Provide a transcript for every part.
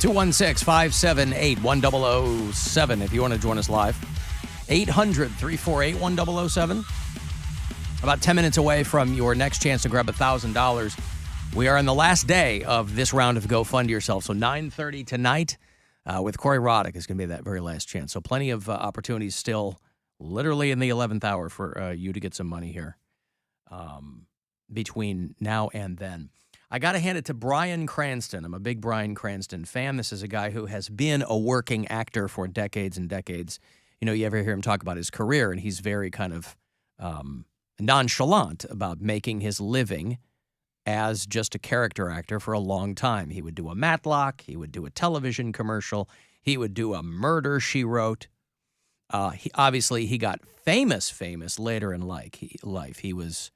216-578-1007 if you want to join us live. 800-348-1007. About 10 minutes away from your next chance to grab $1,000. We are on the last day of this round of Go Fund Yourself. So 9:30 tonight with Corey Roddick is going to be that very last chance. So plenty of opportunities still literally in the 11th hour for you to get some money here between now and then. I got to hand it to Bryan Cranston. I'm a big Bryan Cranston fan. This is a guy who has been a working actor for decades and decades. You know, you ever hear him talk about his career, and he's very kind of nonchalant about making his living as just a character actor for a long time. He would do a Matlock. He would do a television commercial. He would do a Murder, She Wrote. Obviously, he got famous later in life. He was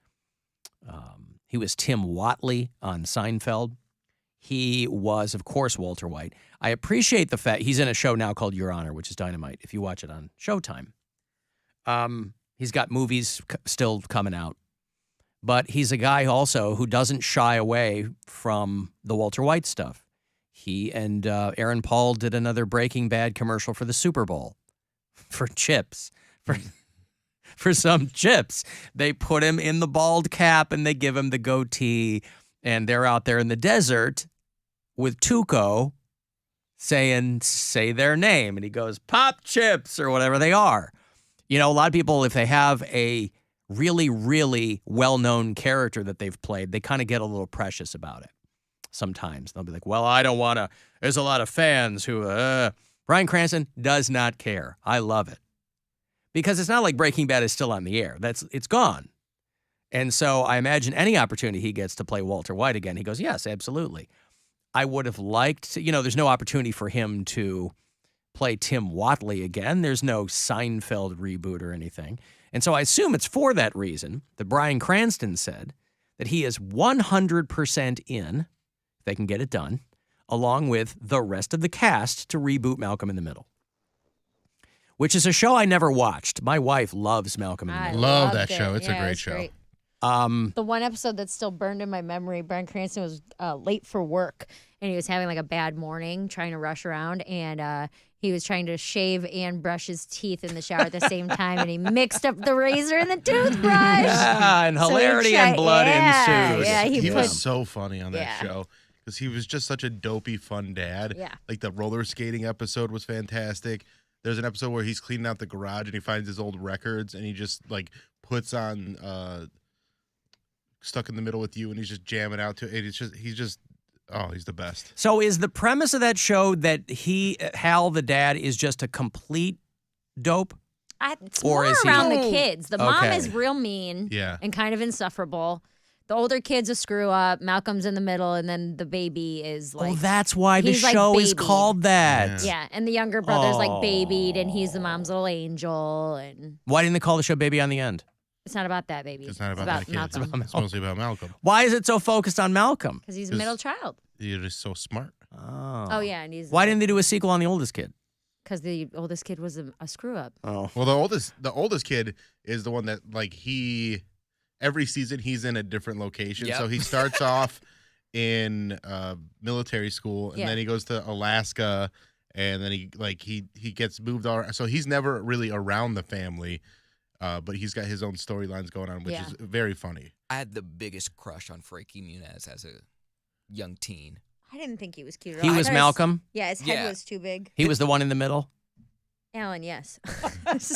Tim Whatley on Seinfeld. He was, of course, Walter White. I appreciate the fact he's in a show now called Your Honor, which is dynamite if you watch it on Showtime. He's got movies still coming out. But he's a guy also who doesn't shy away from the Walter White stuff. He and Aaron Paul did another Breaking Bad commercial for the Super Bowl for chips. For some chips. They put him in the bald cap and they give him the goatee. And they're out there in the desert with Tuco saying, say their name. And he goes, Pop Chips, or whatever they are. You know, a lot of people, if they have a really, really well-known character that they've played, they kind of get a little precious about it. Sometimes they'll be like, well, I don't want to. There's a lot of fans who, Bryan Cranston does not care. I love it. Because it's not like Breaking Bad is still on the air. It's gone. And so I imagine any opportunity he gets to play Walter White again, he goes, yes, absolutely. I would have liked to, there's no opportunity for him to play Tim Whatley again. There's no Seinfeld reboot or anything. And so I assume it's for that reason that Bryan Cranston said that he is 100% in, if they can get it done, along with the rest of the cast to reboot Malcolm in the Middle. Which is a show I never watched. My wife loves Malcolm in the Middle. Love that show. It's a great show. Great. The one episode that's still burned in my memory, Bryan Cranston was late for work, and he was having like a bad morning, trying to rush around, and he was trying to shave and brush his teeth in the shower at the same time, and he mixed up the razor and the toothbrush. Yeah, and hilarity and blood ensued. Yeah, he was so funny on that show. Because he was just such a dopey, fun dad. Yeah. Like the roller skating episode was fantastic. There's an episode where he's cleaning out the garage and he finds his old records and he just like puts on Stuck in the Middle with You and he's just jamming out to it. He's the best. So is the premise of that show that Hal the dad is just a complete dope? It's more around the kids. The mom is real mean yeah. and kind of insufferable. The older kid's a screw up. Malcolm's in the middle, and then the baby is like. Oh, that's why the show is called that. Yeah, and the younger brother's like babied, and he's the mom's little angel. And why didn't they call the show Baby on the End? It's not about that baby. It's not about that kid. Malcolm. It's mostly about Malcolm. Why is it so focused on Malcolm? Because he's a middle child. You're just so smart. Oh yeah, and he's. Why didn't they do a sequel on the oldest kid? Because the oldest kid was a screw up. Oh well, the oldest kid is the one that every season he's in a different location. Yep. So he starts off in military school and then he goes to Alaska and then he gets moved on. So he's never really around the family, but he's got his own storylines going on, which is very funny. I had the biggest crush on Frankie Muniz as a young teen. I didn't think he was cute at all. He was Malcolm? His head was too big. He was the one in the middle? Alan, yes.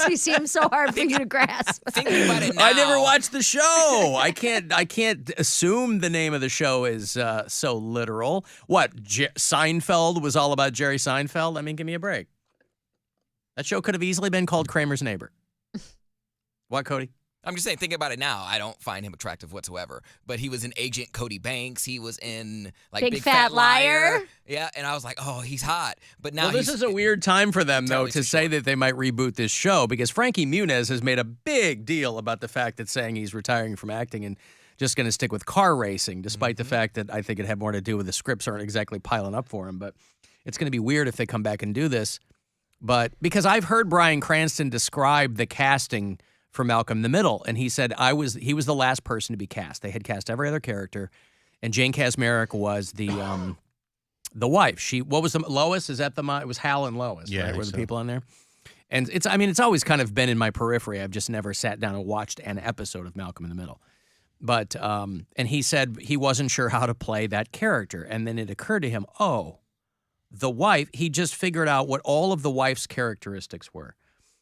He seems so hard for you to grasp. Thinking about it now. I never watched the show. I can't assume the name of the show is so literal. What, Seinfeld was all about Jerry Seinfeld? I mean, give me a break. That show could have easily been called Kramer's Neighbor. What, Cody? I'm just saying, thinking about it now, I don't find him attractive whatsoever. But he was in Agent Cody Banks. He was in Big Fat Liar. Yeah, and I was like, oh, he's hot. But now this is a weird time for them, though, to say that they might reboot this show because Frankie Muniz has made a big deal about the fact that saying he's retiring from acting and just going to stick with car racing, despite the fact that I think it had more to do with the scripts aren't exactly piling up for him. But it's going to be weird if they come back and do this. But because I've heard Bryan Cranston describe the casting for Malcolm in the Middle, and he said he was the last person to be cast. They had cast every other character, and Jane Kasmerick was the the wife. What was the Lois? Is that it was Hal and Lois? Yeah, right? I Were think the so. people on there? And it's always kind of been in my periphery. I've just never sat down and watched an episode of Malcolm in the Middle. But and he said he wasn't sure how to play that character, and then it occurred to him, the wife. He just figured out what all of the wife's characteristics were.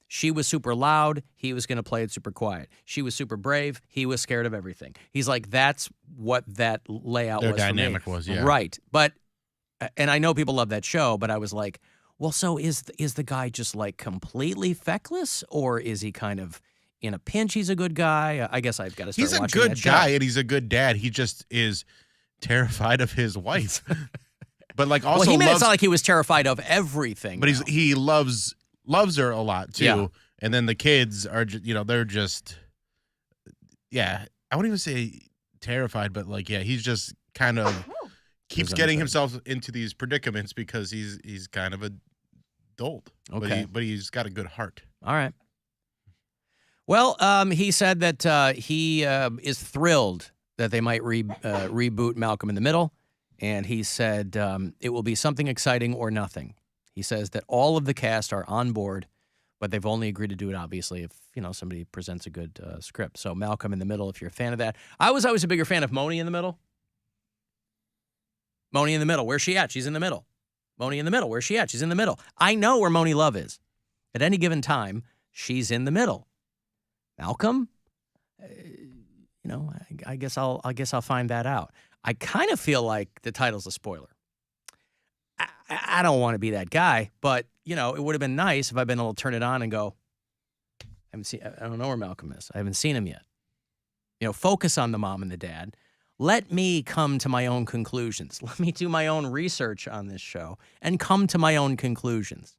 She was super loud. He was going to play it super quiet. She was super brave. He was scared of everything. He's like, that's what that layout Their was for me. dynamic was, yeah. Right. But, and I know people love that show, but I was like, well, so is the guy just like completely feckless, or is he kind of in a pinch? He's a good guy. I guess I've got to start watching that show. He's a good guy, and he's a good dad. He just is terrified of his wife. But like also, well, he made it sound like he was terrified of everything. But he loves her a lot too. Yeah. And then the kids are, they're just, I wouldn't even say terrified, but like, he's just kind of keeps getting himself into these predicaments because he's kind of a dolt. Okay. But he's got a good heart. All right. Well, he said that he is thrilled that they might reboot Malcolm in the Middle. And he said it will be something exciting or nothing. He says that all of the cast are on board, but they've only agreed to do it, obviously, if somebody presents a good script. So Malcolm in the Middle, if you're a fan of that. I was always a bigger fan of Moni in the Middle. Moni in the Middle. Where's she at? She's in the middle. Moni in the Middle. Where's she at? She's in the middle. I know where Moni Love is. At any given time, she's in the middle. Malcolm, I guess I'll find that out. I kind of feel like the title's a spoiler. I don't want to be that guy, but it would have been nice if I'd been able to turn it on and go, I don't know where Malcolm is. I haven't seen him yet. Focus on the mom and the dad. Let me come to my own conclusions. Let me do my own research on this show and come to my own conclusions.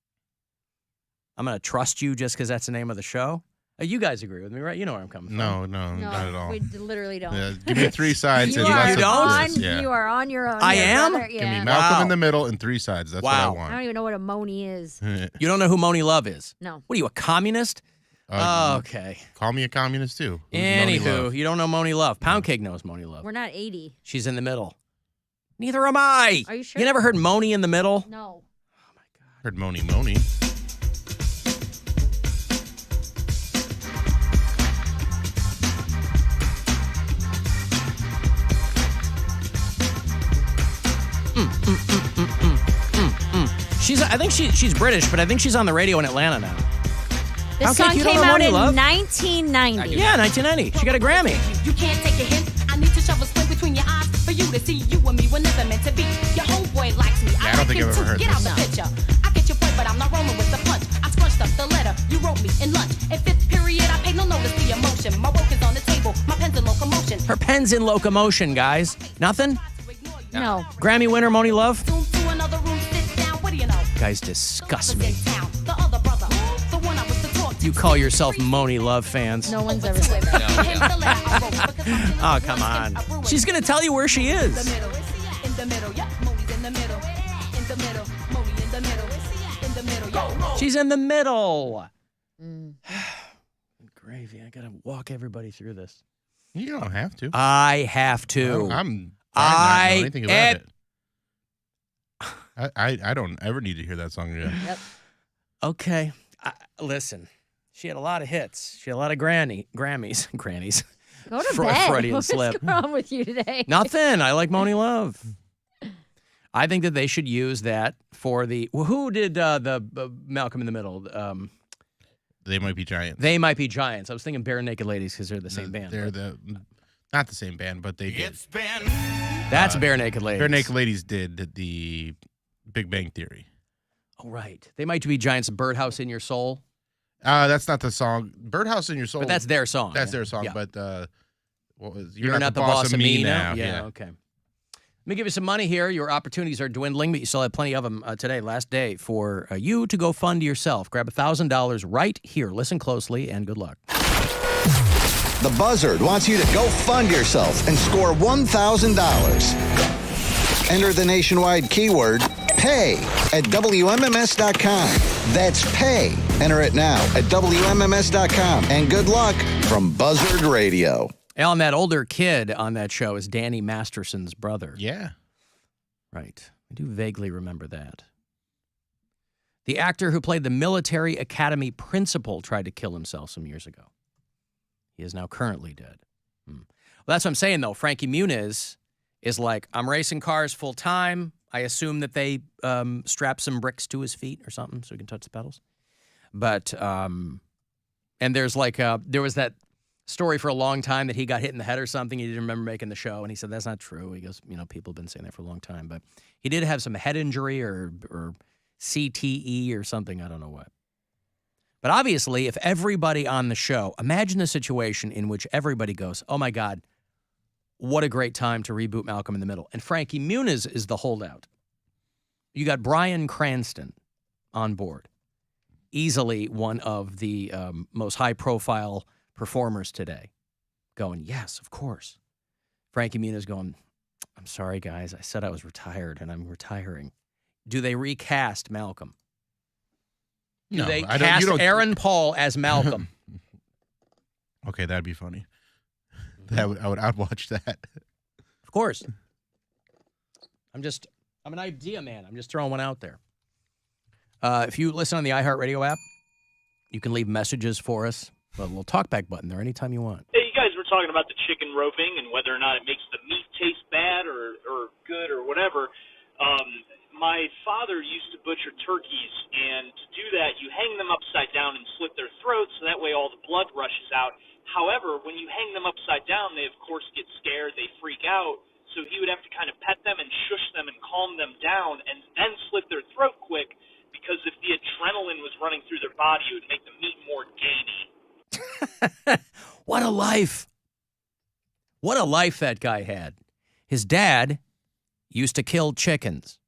I'm going to trust you just because that's the name of the show. You guys agree with me, right? You know where I'm coming from. No, not at all. We literally don't. Yeah, give me 3 sides. You and are lots of on. this, yeah. You are on your own. I am? Brother. Give Yeah. me Malcolm Wow. in the Middle and 3 sides. That's what I Wow. want. I don't even know what a Moni is. You don't know who Moni Love is? No. What are you, a communist? Okay. Call me a communist too. Who's Moni Anywho, Love? you don't know Moni Love. Poundcake knows Moni Love. We're not 80. She's in the middle. Neither am I. Are you sure? You never heard Moni in the Middle? No. Heard Moni. I think she's British, but I think she's on the radio in Atlanta now. This Poundcake, song you don't came know out Moni in Love? 1990. Yeah, 1990. She got a Grammy. You can't take a hint. I need to shove a squint between your eyes for you to see you and me were never meant to be. Your homeboy likes me. I don't like think him I've ever too. heard Get out this. the picture. I get your point, but I'm not rolling with the punch. I scrunched up the letter you wrote me in lunch. In 5th period, I paid no notice to your emotion. My work is on the table. My pen's in locomotion. Her pen's in locomotion, guys. Nothing? No. Grammy winner, Moni Love? Zoom to another room, sit down. What do you know? Guys disgust me. The other brother, the one I was to talk to. You call yourself Moni Love fans. No one's ever said that. Oh, come on. She's going to tell you where she is. In the middle, yeah, Moni's in the middle. In the middle, Moni in the middle. In the middle, yeah. She's in the middle. Gravy. I got to walk everybody through this. You don't have to. I have to. I'm fine not knowing anything about it. I don't ever need to hear that song again. Yep. Okay. Listen, she had a lot of hits. She had a lot of Grammys. Grannies. Go to bed. Freudian What's slip. going on with you today? Nothing. I like Moni Love. I think that they should use that for the... Who did the Malcolm in the Middle? They Might Be Giants. They Might Be Giants. I was thinking Bare Naked Ladies because they're the same band. They're not the same band, but they did. That's Bare Naked Ladies. Bare Naked Ladies did the Big Bang Theory. Oh, right. They Might Be Giants, Birdhouse in Your Soul. That's not the song. Birdhouse in Your Soul. But that's their song. That's yeah. their song. Yeah. But what was You're not the boss of me now. Yeah. Okay. Let me give you some money here. Your opportunities are dwindling, but you still have plenty of them today, last day, for you to go fund yourself. Grab $1,000 right here. Listen closely, and good luck. The Buzzard wants you to go fund yourself and score $1,000. Enter the nationwide keyword PAY at WMMS.com. That's PAY. Enter it now at WMMS.com. And good luck from Buzzard Radio. Alan, that older kid on that show is Danny Masterson's brother. Yeah. Right. I do vaguely remember that. The actor who played the military academy principal tried to kill himself some years ago. He is now currently dead. Well, that's what I'm saying, though. Frankie Muniz is like, I'm racing cars full time. I assume that they strap some bricks to his feet or something so he can touch the pedals. But, and there's like, there was that story for a long time that he got hit in the head or something. He didn't remember making the show. And he said, that's not true. He goes, people have been saying that for a long time. But he did have some head injury or CTE or something. I don't know what. But obviously, if everybody on the show, imagine the situation in which everybody goes, oh my God, what a great time to reboot Malcolm in the Middle. And Frankie Muniz is the holdout. You got Bryan Cranston on board. Easily one of the most high-profile performers today. Going, yes, of course. Frankie Muniz going, I'm sorry, guys. I said I was retired, and I'm retiring. Do they recast Malcolm? Do they cast Aaron Paul as Malcolm? Okay, that'd be funny. I'd watch that. Of course. I'm an idea man. I'm just throwing one out there. If you listen on the iHeartRadio app, you can leave messages for us. A little talkback button there anytime you want. Hey, you guys were talking about the chicken roping and whether or not it makes the meat taste bad or good or whatever. My father used to butcher turkeys, and to do that, you hang them upside down and slit their throats, so that way all the blood rushes out. However, when you hang them upside down, they, of course, get scared, they freak out, so he would have to kind of pet them and shush them and calm them down and then slit their throat quick, because if the adrenaline was running through their body, it would make the meat more gamey. What a life. What a life that guy had. His dad used to kill chickens.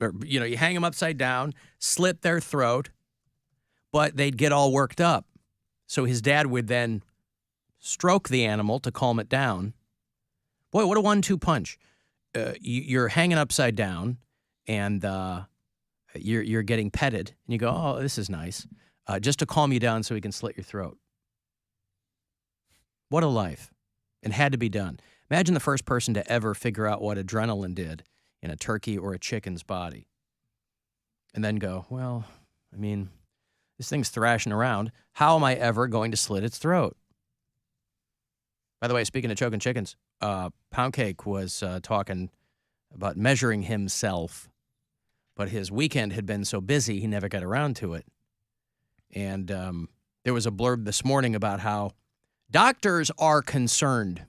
Or, you hang them upside down, slit their throat, but they'd get all worked up. So his dad would then stroke the animal to calm it down. Boy, what a 1-2 punch. You're hanging upside down, and you're getting petted, and you go, oh, this is nice, just to calm you down so he can slit your throat. What a life. It had to be done. Imagine the first person to ever figure out what adrenaline did in a turkey or a chicken's body. And then go, well, this thing's thrashing around. How am I ever going to slit its throat? By the way, speaking of choking chickens, Poundcake was talking about measuring himself, but his weekend had been so busy he never got around to it. And there was a blurb this morning about how doctors are concerned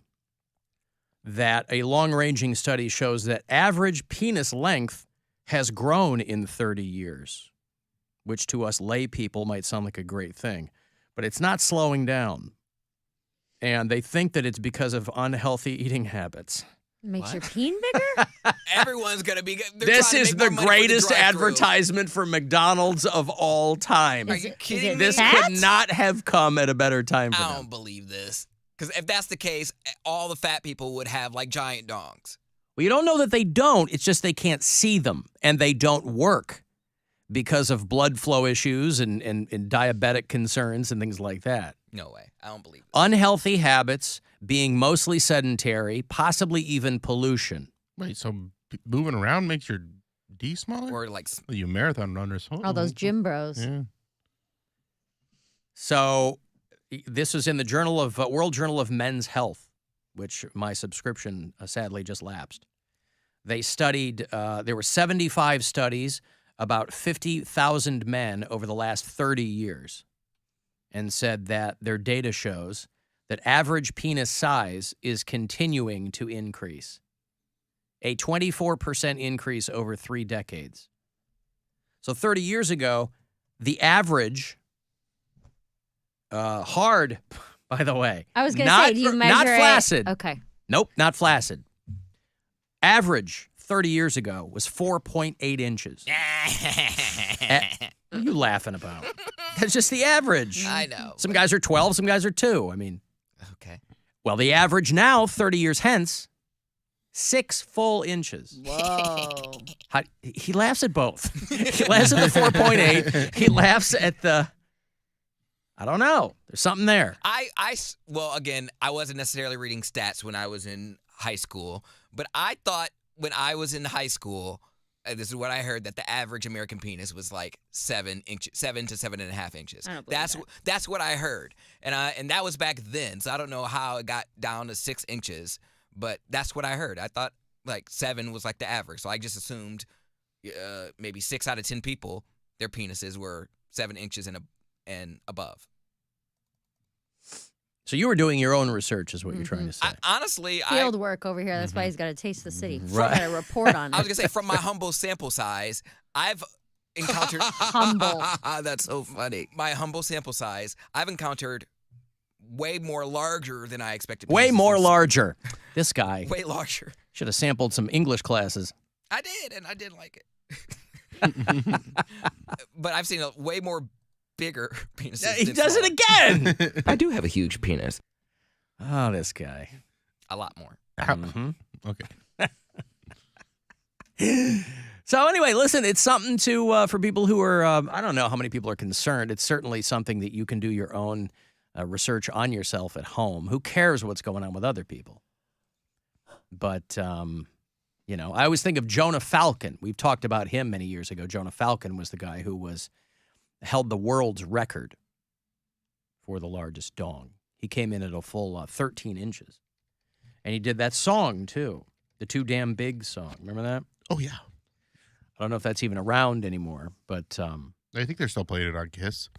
that a long-ranging study shows that average penis length has grown in 30 years, which to us lay people might sound like a great thing, but it's not slowing down. And they think that it's because of unhealthy eating habits. Makes your peen bigger? Everyone's going to be... This is the greatest advertisement for McDonald's of all time. Are you kidding me? This could not have come at a better time for them. I don't believe this. Because if that's the case, all the fat people would have, like, giant dongs. Well, you don't know that they don't. It's just they can't see them, and they don't work because of blood flow issues and diabetic concerns and things like that. No way. I don't believe it. Unhealthy habits, being mostly sedentary, possibly even pollution. Wait, so moving around makes your D smaller? Or like... You marathon runners. All those gym bros. Yeah. So... This was in the World Journal of Men's Health, which my subscription sadly just lapsed. They studied, there were 75 studies, about 50,000 men over the last 30 years, and said that their data shows that average penis size is continuing to increase. A 24% increase over 3 decades. So 30 years ago, the average... hard, by the way. I was going to say, do you measure not flaccid. Okay. Nope, not flaccid. Average 30 years ago was 4.8 inches. What are you laughing about? That's just the average. I know. Some guys are 12, some guys are 2. Okay. Well, the average now, 30 years hence, 6 full inches. Whoa. He laughs at both. He laughs at the 4.8. He laughs at the... I don't know. There's something there. Well, again, I wasn't necessarily reading stats when I was in high school, but I thought when I was in high school this is what I heard, that the average American penis was like 7 to 7.5 inches. I don't believe That's what I heard, and that was back then. So I don't know how it got down to 6 inches, but that's what I heard. I thought like 7 was like the average, so I just assumed maybe 6 out of 10 people, their penises were 7 inches and above. So you were doing your own research, is what you're trying to say. Honestly, Field work over here. That's why he's got to taste the city. Right. Got to report on it. I was gonna say, from my humble sample size, I've encountered Humble. That's so funny. My humble sample size, I've encountered way more larger than I expected. Way penises. more larger. This guy Way larger. should have sampled some English classes. I did, and I didn't like it. But I've seen a way more bigger penises. He than does small. it again. I do have a huge penis. Oh, this guy. A lot more. Okay. So anyway, listen, it's something to for people who are, I don't know how many people are concerned. It's certainly something that you can do your own research on yourself at home. Who cares what's going on with other people? But, you know, I always think of Jonah Falcon. We've talked about him many years ago. Jonah Falcon was the guy who held the world's record for the largest dong. He came in at a full 13 inches. And he did that song, too. The Too Damn Big song. Remember that? Oh, yeah. I don't know if that's even around anymore, but... I think they're still playing it on Kiss.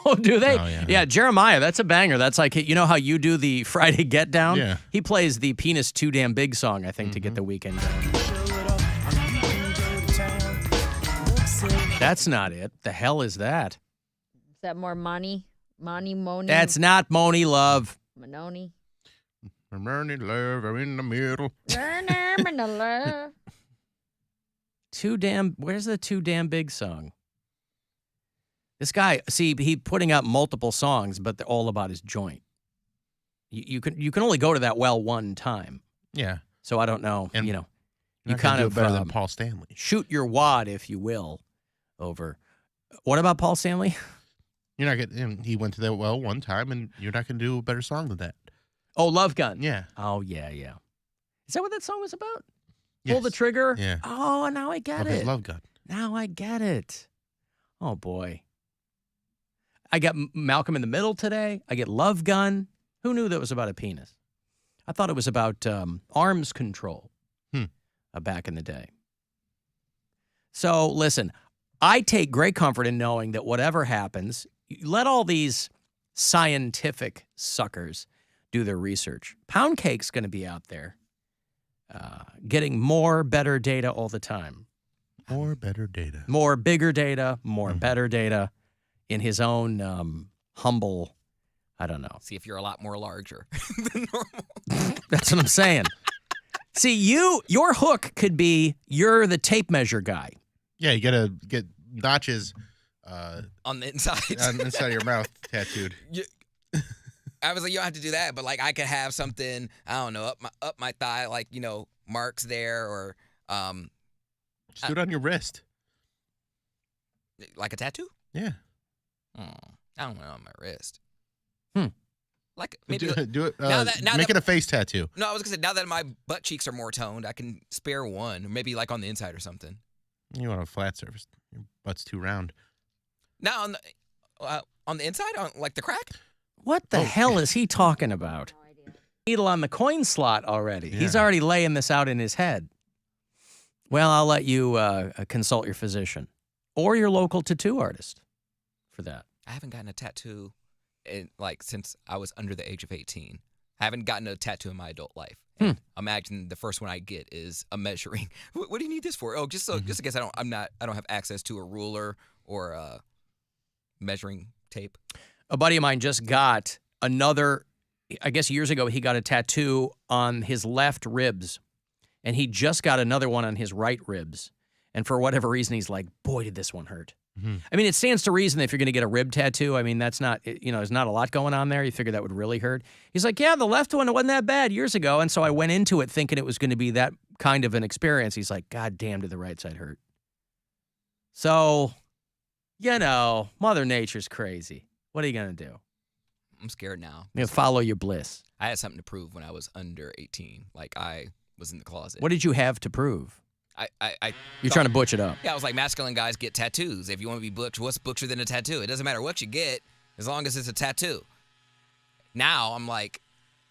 Oh, do they? Oh, yeah. Yeah, Jeremiah, that's a banger. That's like, you know how you do the Friday Get Down? Yeah. He plays the Penis Too Damn Big song, I think, to get the weekend going. That's not it. The hell is that? Is that more Money? Moni? That's not Moni Love. Manoni? Burning love are in the middle. Where's the Too Damn Big song? This guy, see, he putting out multiple songs, but they're all about his joint. You can only go to that well one time. Yeah. So I don't know, And you know. You You kind do of it better than Paul Stanley. shoot your wad, if you will, over. What about Paul Stanley? You're not getting. He went to that well one time, and you're not going to do a better song than that. Oh, Love Gun. Yeah. Oh, yeah. Is that what that song was about? Yes. Pull the trigger? Yeah. Oh, now I get Of his it. love gun. Now I get it. Oh, boy. I got Malcolm in the Middle today. I get Love Gun. Who knew that was about a penis? I thought it was about arms control back in the day. So, listen, I take great comfort in knowing that whatever happens, let all these scientific suckers do their research. Poundcake's going to be out there getting more, better data all the time. More better data. More bigger data, more better data in his own humble, I don't know. See if you're a lot more larger than normal. That's what I'm saying. See, your hook could be you're the tape measure guy. Yeah, you got to get notches On the inside. on the inside of your mouth tattooed. I was like, you don't have to do that, but like I could have something, I don't know, up my thigh, like, you know, marks there, or Just do it on your wrist. like a tattoo. Yeah. I don't know, on my wrist. Like Do maybe it. now Make it a face tattoo. No, I was gonna say, now that my butt cheeks are more toned, I can spare one, or maybe like on the inside or something. You want a flat surface. Your butt's too round. Now on the inside, on like the crack. What the hell is he talking about? Needle on the coin slot already. Yeah. He's already laying this out in his head. Well, I'll let you consult your physician or your local tattoo artist for that. I haven't gotten a tattoo since I was under the age of 18. I haven't gotten a tattoo in my adult life. And imagine the first one I get is a measuring. What do you need this for? Oh, just in case I don't have access to a ruler or a measuring tape. A buddy of mine just got another, I guess years ago, he got a tattoo on his left ribs, and he just got another one on his right ribs. And for whatever reason, he's like, boy, did this one hurt. I mean, it stands to reason that if you're going to get a rib tattoo, I mean, that's not, there's not a lot going on there. You figure that would really hurt. He's like, yeah, the left one, it wasn't that bad years ago. And so I went into it thinking it was going to be that kind of an experience. He's like, God damn, did the right side hurt? So, Mother Nature's crazy. What are you going to do? I'm scared now. Follow your bliss. I had something to prove when I was under 18. Like, I was in the closet. What did you have to prove? You're trying to butch it up. Yeah, I was like, masculine guys get tattoos. If you want to be butch, what's butcher than a tattoo? It doesn't matter what you get, as long as it's a tattoo. Now I'm like,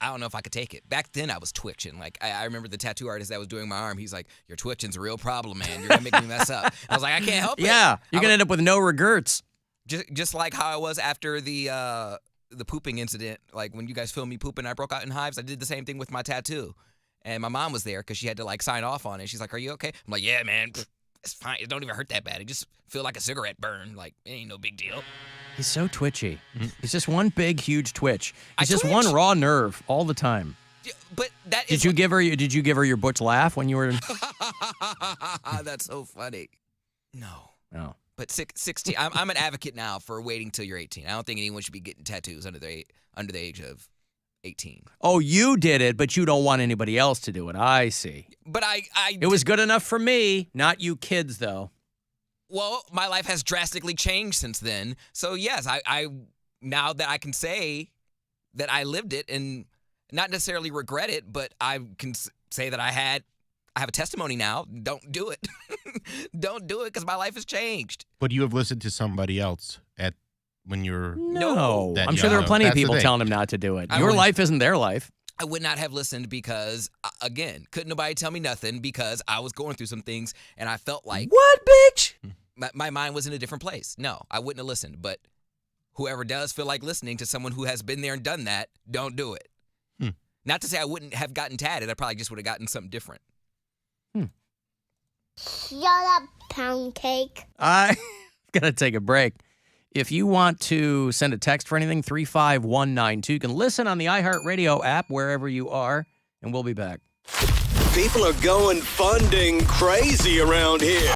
I don't know if I could take it. Back then I was twitching. Like I remember the tattoo artist that was doing my arm. He's like, "Your twitching's a real problem, man. You're gonna make me mess up." I was like, I can't help it. Yeah, you're gonna end up with no regrets. Just like how I was after the pooping incident. Like when you guys filmed me pooping, I broke out in hives. I did the same thing with my tattoo, and my mom was there because she had to like sign off on it. She's like, "Are you okay?" I'm like, "Yeah, man, it's fine. It don't even hurt that bad. It just feel like a cigarette burn. Like it ain't no big deal." He's so twitchy. He's just one big, huge twitch. He's just twitch. one raw nerve all the time. Yeah, but that is. Did you give her your butch laugh when you were? That's so funny. No. No. But 16. I'm an advocate now for waiting till you're 18. I don't think anyone should be getting tattoos under the age of 18. Oh, you did it, but you don't want anybody else to do it. I see. But It was good enough for me, not you kids, though. Well, my life has drastically changed since then. So yes, I now that I can say that I lived it and not necessarily regret it, but I can say that I have a testimony now. Don't do it. Don't do it because my life has changed. But you have listened to somebody else when you're No. that I'm sure there are young. plenty of That's the people thing. telling him not to do it. I Your wouldn't- life isn't their life. I would not have listened because, again, couldn't nobody tell me nothing because I was going through some things and I felt like What, bitch? my mind was in a different place. No, I wouldn't have listened. But whoever does feel like listening to someone who has been there and done that, don't do it. Not to say I wouldn't have gotten tatted. I probably just would have gotten something different. Shut up, Poundcake. I got to take a break. If you want to send a text for anything, 35192. You can listen on the iHeartRadio app wherever you are, and we'll be back. People are going funding crazy around here.